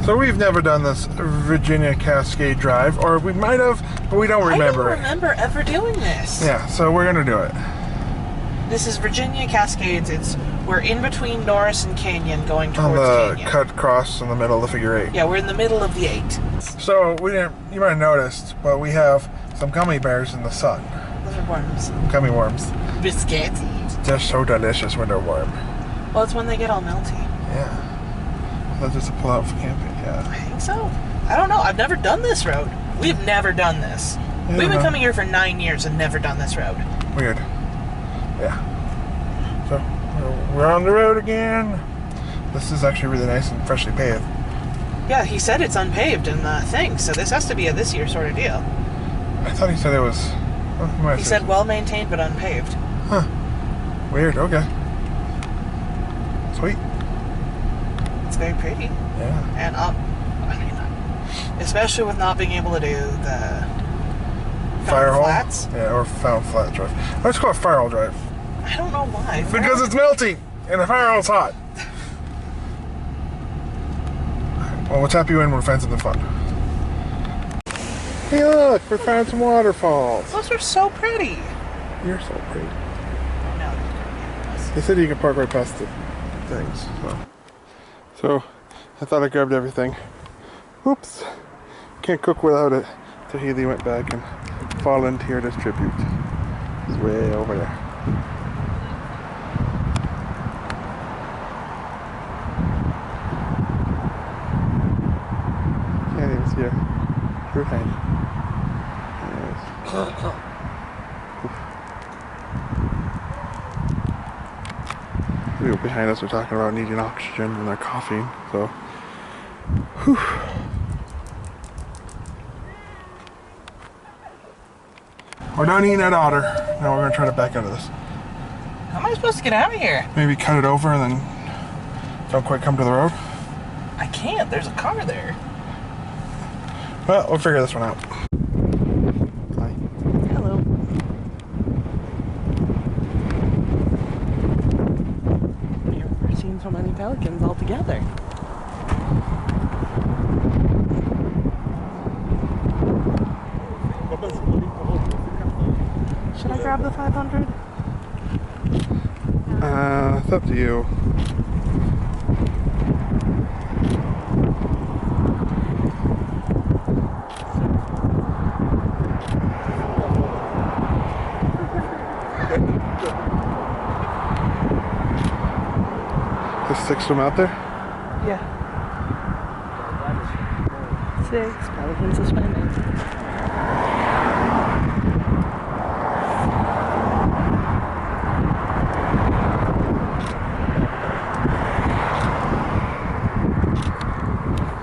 So we've never done this Virginia Cascade Drive, or we might have, but we don't remember it. I don't remember ever doing this. Yeah, so we're gonna do it. This is Virginia Cascades. We're in between Norris and Canyon going towards On the Canyon. cut cross in the middle of the figure 8. Yeah, we're in the middle of the 8. So you might have noticed, but we have some gummy bears in the sun. Those are worms. Gummy worms. Biscuits. They're so delicious when they're warm. Well, it's when they get all melty. Yeah. That's just a pull-out for camping, yeah. I think so. I don't know. I've never done this road. We've never done this. Yeah, We've been coming here for 9 years and never done this road. Weird. Yeah. So, we're on the road again. This is actually really nice and freshly paved. Yeah, he said it's unpaved in the thing, so this has to be a this year sort of deal. I thought he said it was... He said well-maintained but unpaved. Huh. Weird, okay. Sweet. It's very pretty. Yeah. And especially with not being able to do the Firehole? flats. Yeah, or Found Flat Drive. Let's call it Firehole Drive. I don't know why. Because it's melty and the firehole's hot. Well, we'll tap you in when we find something fun. Hey look, we found some waterfalls. Those are so pretty. You're so pretty. No. They said you can park right past the things. So I thought I grabbed everything. Oops. Can't cook without it. So Healy went back and volunteered as tribute. He's way over there. Can't even see her. Her hand. People behind us are talking about needing oxygen and they're coughing, so whew. We're done eating that otter. Now we're gonna try to back out of this. How am I supposed to get out of here? Maybe cut it over and then don't quite come to the road. I can't. There's a car there. Well, we'll figure this one out. Hi. Hello. You've never seen so many pelicans all together. Should I grab the 500? It's up to you. There's 6 of them out there? Yeah. 6 pelicans suspended.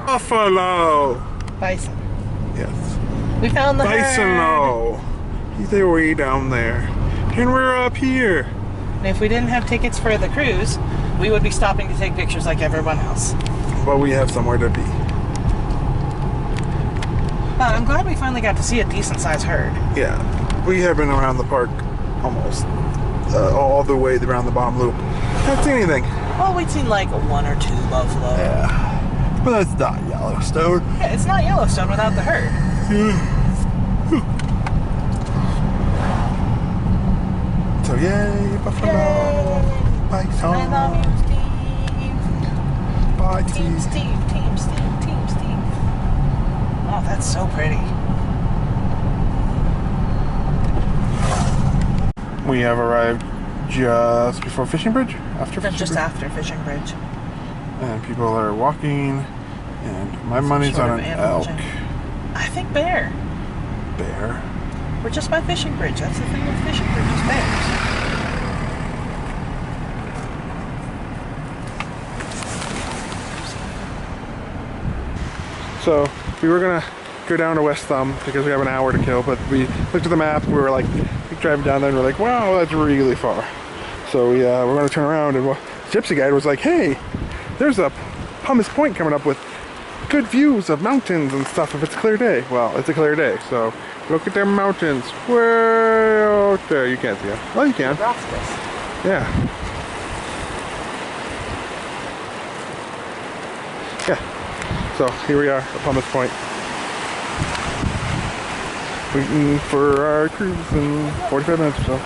Buffalo! Bison. Yes. We found the Bison, herd. no. They're way down there. And we're up here. And if we didn't have tickets for the cruise, we would be stopping to take pictures like everyone else. But we have somewhere to be. I'm glad we finally got to see a decent sized herd. Yeah. We have been around the park almost all the way around the bottom loop. Haven't seen anything. Well, we'd seen like 1 or 2 buffalo. Yeah. But that's not Yellowstone. Yeah, it's not Yellowstone without the herd. So yay, buffalo. Yay. Bison. I love you, Steve. Bye, Team Steve. Steve, Team Steve, Team Steve. Oh, that's so pretty. We have arrived just before Fishing Bridge? After Fishing Just Bridge? after Fishing Bridge. And people are walking, and my money's sort on of an animal elk. jam. I think bear. Bear? We're just by Fishing Bridge. That's the thing with Fishing Bridge is bears. So we were gonna go down to West Thumb because we have an hour to kill, but we looked at the map, we were like driving down there and we're like, wow, that's really far. So we're gonna turn around, and Gypsy Guide was like, hey, there's a Pumice Point coming up with good views of mountains and stuff if it's a clear day. Well, it's a clear day, so look at them mountains way out there. You can't see them. Well, you can. Nebraska's. Yeah. Yeah. So here we are up on this point, waiting for our cruise in 45 minutes or so.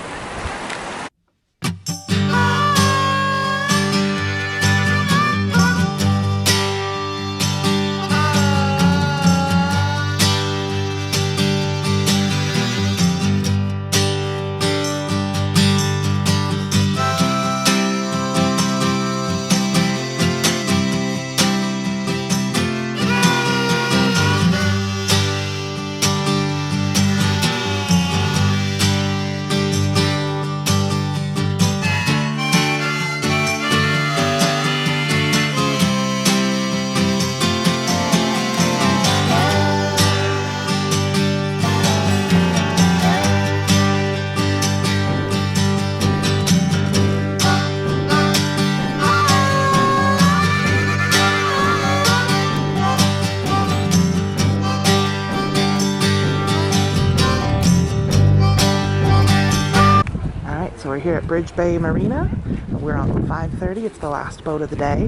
So we're here at Bridge Bay Marina. We're on 5:30. It's the last boat of the day.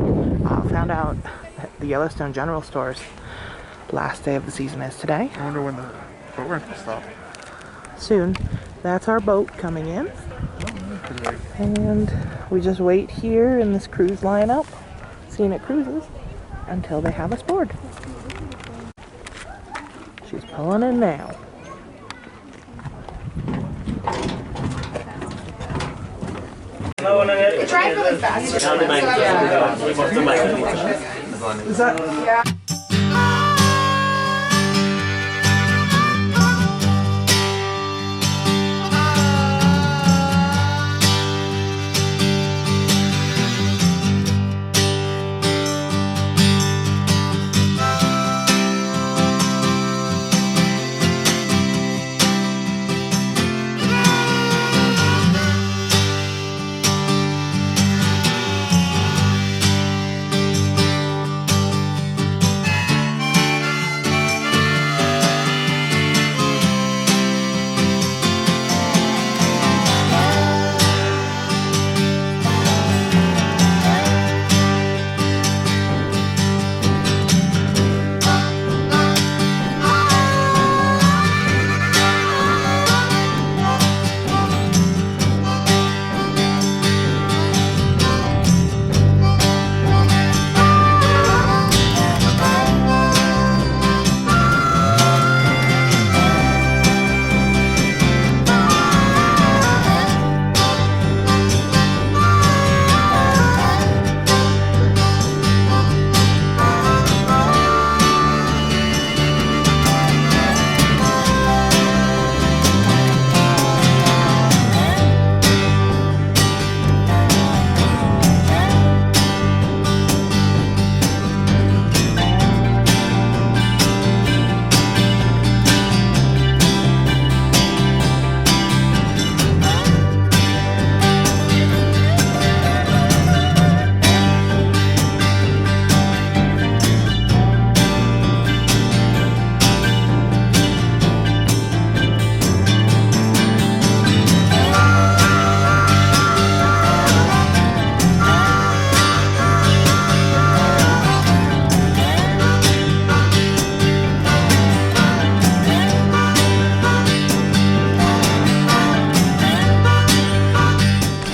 Found out that the Yellowstone General Store's last day of the season is today. I wonder when the boat rental stop. Soon. That's our boat coming in. And we just wait here in this cruise lineup, Scenic Cruises, until they have us board. She's pulling in now. It drives really fast. Is that? Yeah.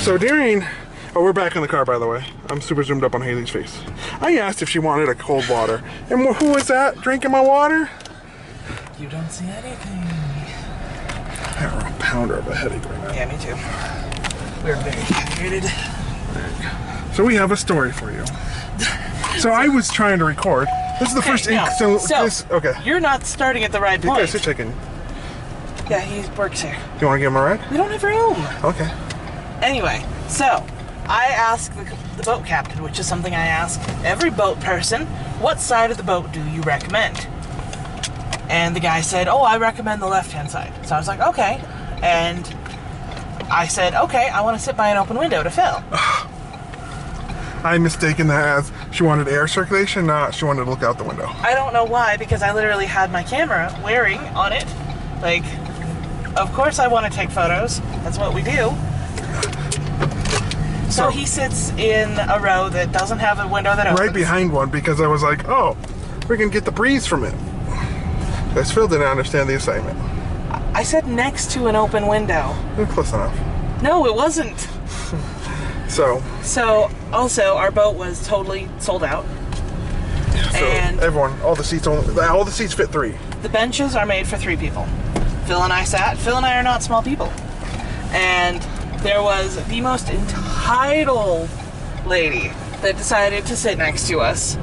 So during, oh, we're back in the car, by the way. I'm super zoomed up on Haley's face. I asked if she wanted a cold water. And who was that drinking my water? You don't see anything. I have a pounder of a headache right now. Yeah, me too. We're very dehydrated. So we have a story for you. So I was trying to record. This is the first ink. So this, okay. You're not starting at the right You point. guys are checking. Yeah, he works here. Do you want to give him a ride? We don't have room. Okay. Anyway, so I asked the boat captain, which is something I ask every boat person, what side of the boat do you recommend? And the guy said, oh, I recommend the left-hand side. So I was like, okay. And I said, okay, I want to sit by an open window to film. I'm mistaken that as she wanted air circulation, not she wanted to look out the window. I don't know why, because I literally had my camera wearing on it. Like, of course I want to take photos. That's what we do. So he sits in a row that doesn't have a window that opens. Right behind one, because I was like, oh, we can get the breeze from it. Because Phil didn't understand the assignment. I said next to an open window. Close enough. No, it wasn't. So also, our boat was totally sold out. So and everyone, all the seats fit 3. The benches are made for 3 people. Phil and I sat. Phil and I are not small people. And there was the most entitled lady that decided to sit next to us.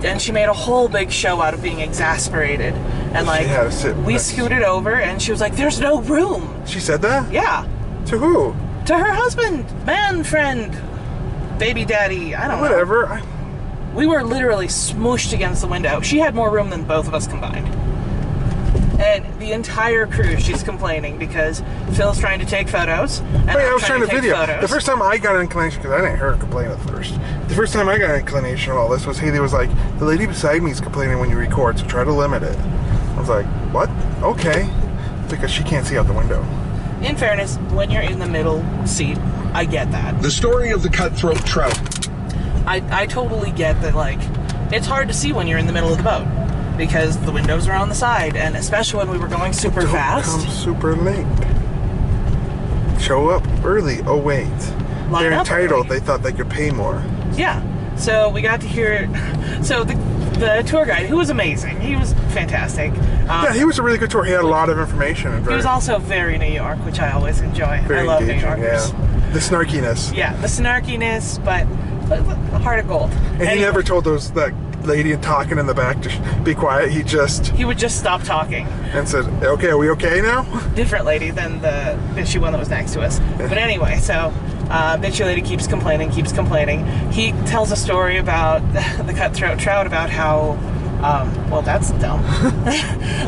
And she made a whole big show out of being exasperated. And like, she had to sit we scooted over and she was like, there's no room. She said that? Yeah. To who? To her husband, man friend, baby daddy, I don't know. Whatever. We were literally smooshed against the window. She had more room than both of us combined. And the entire cruise, she's complaining because Phil's trying to take photos. And I was trying to take video. Photos. The first time I got an inclination, because I didn't hear her complain at first. The first time I got an inclination of all this was Haley was like, the lady beside me is complaining when you record, so try to limit it. I was like, what? Okay. Because she can't see out the window. In fairness, when you're in the middle seat, I get that. The story of the cutthroat trout. I totally get that, like, it's hard to see when you're in the middle of the boat because the windows are on the side, and especially when we were going super Don't fast. come super late. Show up early. Oh, wait. Line They're up entitled. early. They thought they could pay more. Yeah. So we got to hear. So the tour guide, who was amazing, he was fantastic. Yeah, he was a really good tour. He had a lot of information. And He was also very New York, which I always enjoy. very I love engaging, New Yorkers. Yeah. The snarkiness. Yeah, the snarkiness, but a heart of gold. And he never told that lady talking in the back to be quiet. He would just stop talking. And said, okay, are we okay now? Different lady than the bitchy one that was next to us. But anyway, so bitchy lady keeps complaining. He tells a story about the cutthroat trout, about how, well, that's dumb.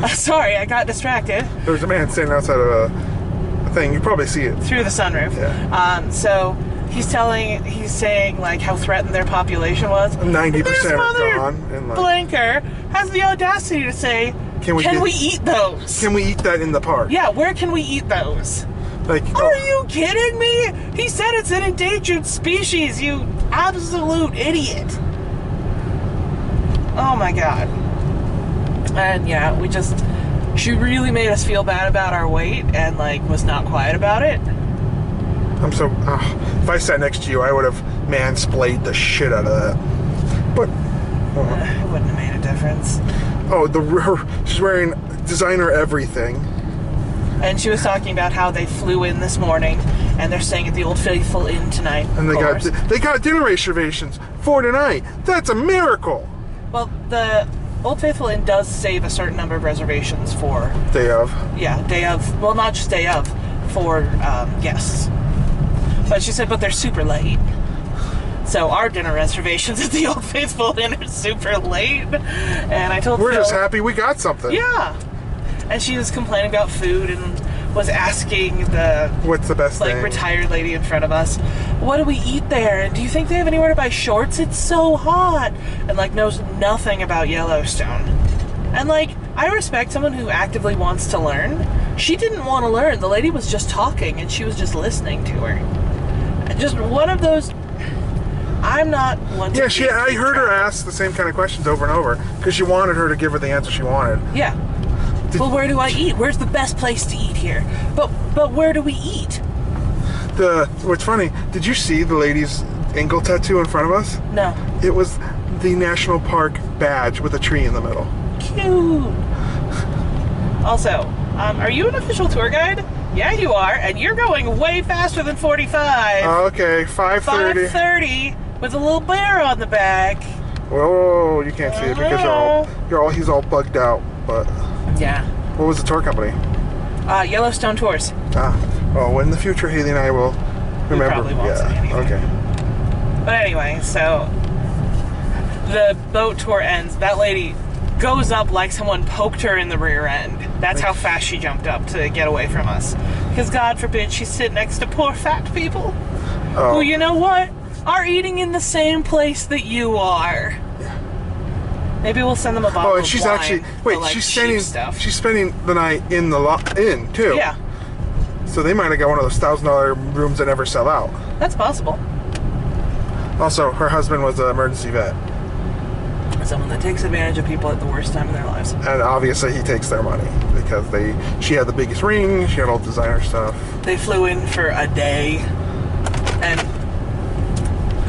Sorry, I got distracted. There was a man standing outside of a thing. You probably see it. Through the sunroof. Yeah. So he's saying like how threatened their population was. 90% are gone. And like, Blanker has the audacity to say, can we eat those? Can we eat that in the park? Yeah, where can we eat those? Like, Are you kidding me? He said it's an endangered species, you absolute idiot. Oh my god. And yeah, she really made us feel bad about our weight and like was not quiet about it. If I sat next to you, I would have mansplayed the shit out of that. But It wouldn't have made a difference. She's wearing designer everything. And she was talking about how they flew in this morning and they're staying at the Old Faithful Inn tonight. And they got dinner reservations for tonight. That's a miracle. Well, the Old Faithful Inn does save a certain number of reservations for day of. Yeah, day of. Well, not just day of, for guests. But she said, but they're super late. So our dinner reservations at the Old Faithful Inn are super late. And I told We're Phil, just happy we got something. Yeah. And she was complaining about food and was asking the what's the best thing? Retired lady in front of us, what do we eat there? And do you think they have anywhere to buy shorts? It's so hot. And like knows nothing about Yellowstone. And like, I respect someone who actively wants to learn. She didn't want to learn. The lady was just talking and she was just listening to her. Just one of those. I'm not one to I heard her ask the same kind of questions over and over because she wanted her to give her the answer she wanted. Yeah. Well, where do I eat? Where's the best place to eat here? But where do we eat? What's funny, did you see the lady's ankle tattoo in front of us? No. It was the national park badge with a tree in the middle. Cute. Also, are you an official tour guide? Yeah, you are, and you're going way faster than 45. Okay, 5:30. 5:30 with a little bear on the back. Whoa, you can't see it because he's all bugged out, but... Yeah. What was the tour company? Yellowstone Tours. Well, in the future, Haley and I will remember. We probably won't say anything. Okay. But anyway, so the boat tour ends. That lady goes up like someone poked her in the rear end. That's how fast she jumped up to get away from us. Because God forbid she sit next to poor fat people who, you know what, are eating in the same place that you are. Maybe we'll send them a bottle and she's of wine actually for, like, she's spending the night in the inn too. Yeah. So they might have got one of those $1,000 rooms that never sell out. That's possible. Also, her husband was an emergency vet. someone that takes advantage of people at the worst time in their lives. And obviously he takes their money because she had the biggest ring, she had all designer stuff. They flew in for a day, and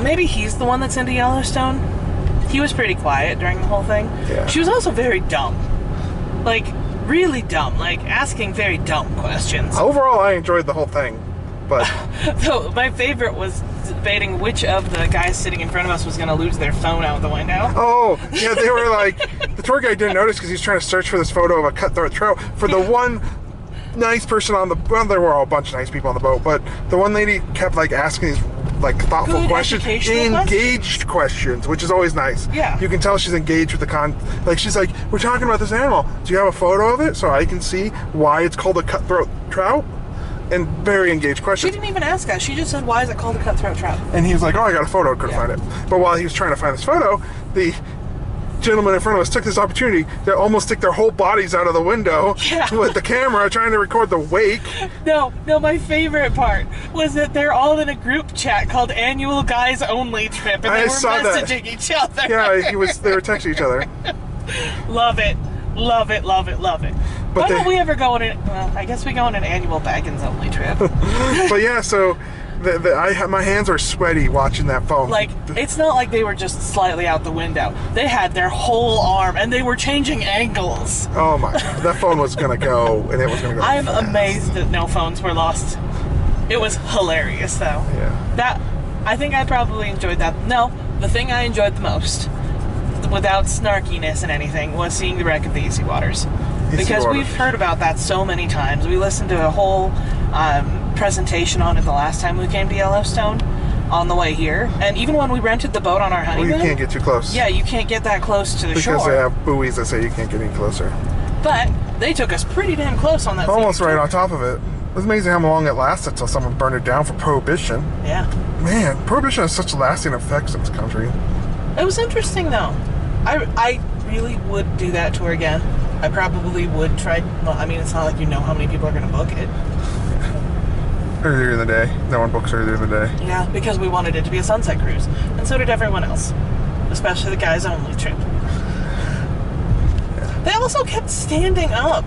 maybe he's the one that's into Yellowstone. He was pretty quiet during the whole thing. Yeah. She was also very dumb. Like, really dumb. Like, asking very dumb questions. Overall, I enjoyed the whole thing, but... So, my favorite was debating which of the guys sitting in front of us was going to lose their phone out the window. Oh, yeah, they were like... The tour guide didn't notice because he's trying to search for this photo of a cutthroat trout. For the one nice person on the... Well, there were all a bunch of nice people on the boat, but the one lady kept, like, asking these... like thoughtful Good questions, educational engaged questions, which is always nice. Yeah. You can tell she's engaged with the like she's like, we're talking about this animal. Do you have a photo of it so I can see why it's called a cutthroat trout? And very engaged She questions. didn't even ask us. She just said, why is it called a cutthroat trout? And he was like, oh, I got a photo, couldn't Yeah. find it. But while he was trying to find this photo, the gentleman in front of us took this opportunity to almost stick their whole bodies out of the window Yeah. with the camera trying to record the wake. No, my favorite part was that they're all in a group chat called Annual Guys Only Trip, and I they were saw that. messaging each other. Yeah, they were texting each other. Love it. Love it, love it, love it. But Why they- don't we ever go on well, I guess we go on an annual Baggins Only trip. But yeah, so my hands are sweaty watching that phone. Like, it's not like they were just slightly out the window. They had their whole arm, and they were changing angles. Oh my god, that phone was gonna go, and it was gonna go. I'm fast. amazed that no phones were lost. It was hilarious, though. Yeah. I think I probably enjoyed that. No, the thing I enjoyed the most, without snarkiness and anything, was seeing the wreck of the Easy Waters. Because Waters. we've heard about that so many times. We listened to a whole presentation on it the last time we came to Yellowstone on the way here. And even when we rented the boat on our Well, honeymoon... you can't get too close. Yeah, you can't get that close to the shore. Because they have buoys that say you can't get any closer. But they took us pretty damn close on that. Almost same right trip. on top of it. It's amazing how long it lasted until someone burned it down for Prohibition. Yeah. Man, Prohibition has such lasting effects in this country. It was interesting, though. I really would do that tour again. I probably would try... Well, I mean, it's not like you know how many people are going to book it. Earlier in the day. No one books earlier in the day. Yeah, because we wanted it to be a sunset cruise. And so did everyone else. Especially the guys only trip. Yeah. They also kept standing up.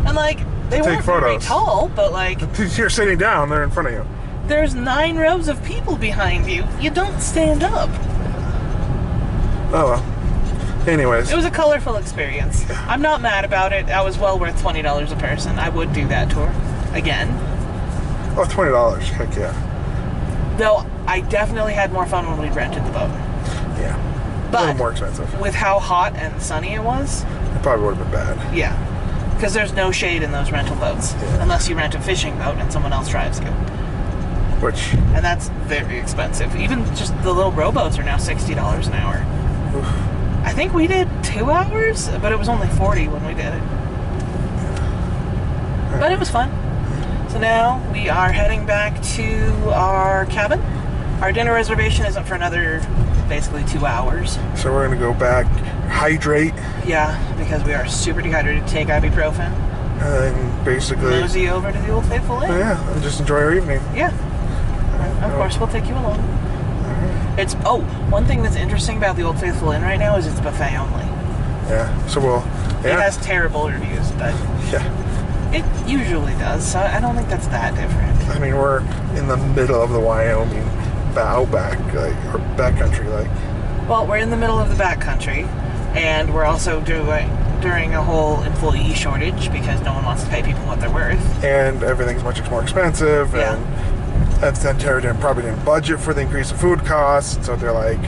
And, like, they Take weren't very photos. tall, but, like... You're sitting down, they're in front of you. There's 9 rows of people behind you. You don't stand up. Oh well. Anyways. It was a colorful experience. I'm not mad about it. That was well worth $20 a person. I would do that tour again. Oh, $20. Heck yeah. Though I definitely had more fun when we rented the boat. Yeah. A But little more expensive. with how hot and sunny it was, It probably would have been bad. yeah. Because there's no shade in those rental boats. Yeah. Unless you rent a fishing boat and someone else drives you. Which, And that's very expensive. Even just the little rowboats are now $60 an hour. oof. I think we did 2 hours, but it was only 40 when we did it. But it was fun. So now we are heading back to our cabin. Our dinner reservation isn't for another basically 2 hours. So we're gonna go back, hydrate, Yeah, because we are super dehydrated. Take ibuprofen. and basically, Mosey over to the Old Faithful Inn. yeah, and just enjoy our evening. Yeah. Of course, we'll take you along. It's one thing that's interesting about the Old Faithful Inn right now is it's buffet only. Yeah. So we'll. It Yeah. has terrible reviews, but Yeah. it usually does. So I don't think that's that different. I mean, we're in the middle of the Wyoming outback, like, or backcountry, like. Well, we're in the middle of the backcountry, and we're also during a whole employee shortage because no one wants to pay people what they're worth. And everything's much more expensive, Yeah. and that's then Terra probably didn't budget for the increase in food costs, so they're like,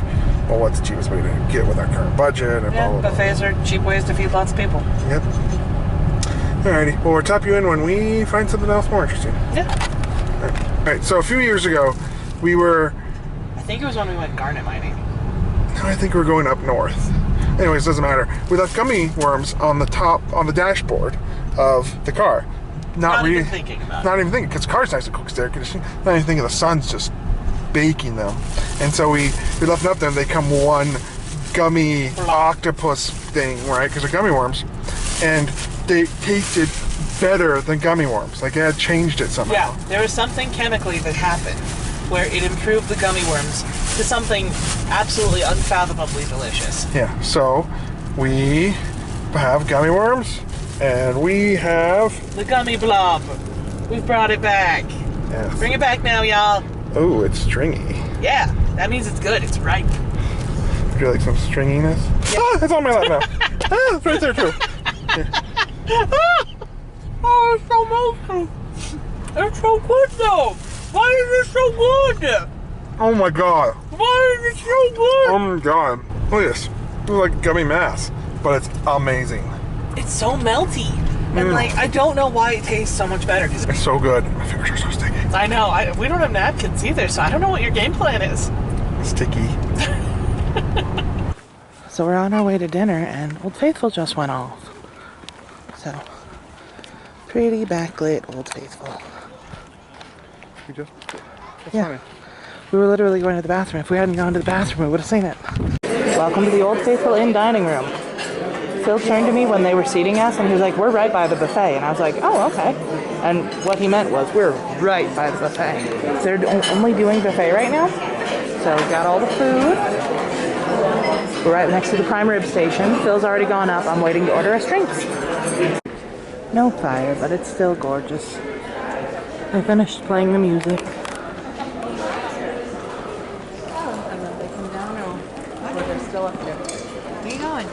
well, what's the cheapest way to get with our current budget? And Yeah, blah, blah, blah. buffets are cheap ways to feed lots of people. Yep. Alrighty. Well, we'll tap you in when we find something else more interesting. Yeah. Alright, so a few years ago, we were, I think it was when we went garnet mining. I think we were going up north. Anyways, doesn't matter. We left gummy worms on the dashboard of the car. Not even thinking about it. Not even thinking, because the car's nice and cool, air conditioning. Not even thinking the sun's just baking them. And so we left them up there, and they come one gummy octopus thing, right? Because they're gummy worms. And they tasted better than gummy worms. Like, they had changed it somehow. Yeah, there was something chemically that happened where it improved the gummy worms to something absolutely unfathomably delicious. Yeah, so we have gummy worms, and we have... The gummy blob. We've brought it back. Yes. Bring it back now, y'all. Oh, it's stringy. Yeah, that means it's good. It's ripe. Would you like some stringiness? Yeah. Ah, it's on my lap now. Ah, it's right there too. Oh, it's so melty. It's so good though. Why is it so good? Oh my god. Why is it so good? Oh my god. Look at this. It's like gummy mass, but it's amazing. It's so melty. And like, I don't know why it tastes so much better. It's so good. My fingers are so sticky. I know. We don't have napkins either, so I don't know what your game plan is. Sticky. So we're on our way to dinner, and Old Faithful just went off. So, pretty backlit Old Faithful. You just... That's Yeah. funny. We were literally going to the bathroom. If we hadn't gone to the bathroom, we would have seen it. Welcome to the Old Faithful Inn dining room. Phil turned to me when they were seating us, and he was like, we're right by the buffet. And I was like, oh, okay. And what he meant was, we're right by the buffet. They're only doing buffet right now. So we got all the food. We're right next to the prime rib station. Phil's already gone up. I'm waiting to order us drinks. No fire, but it's still gorgeous. I finished playing the music. And then they come down or they're still up there. Where you going?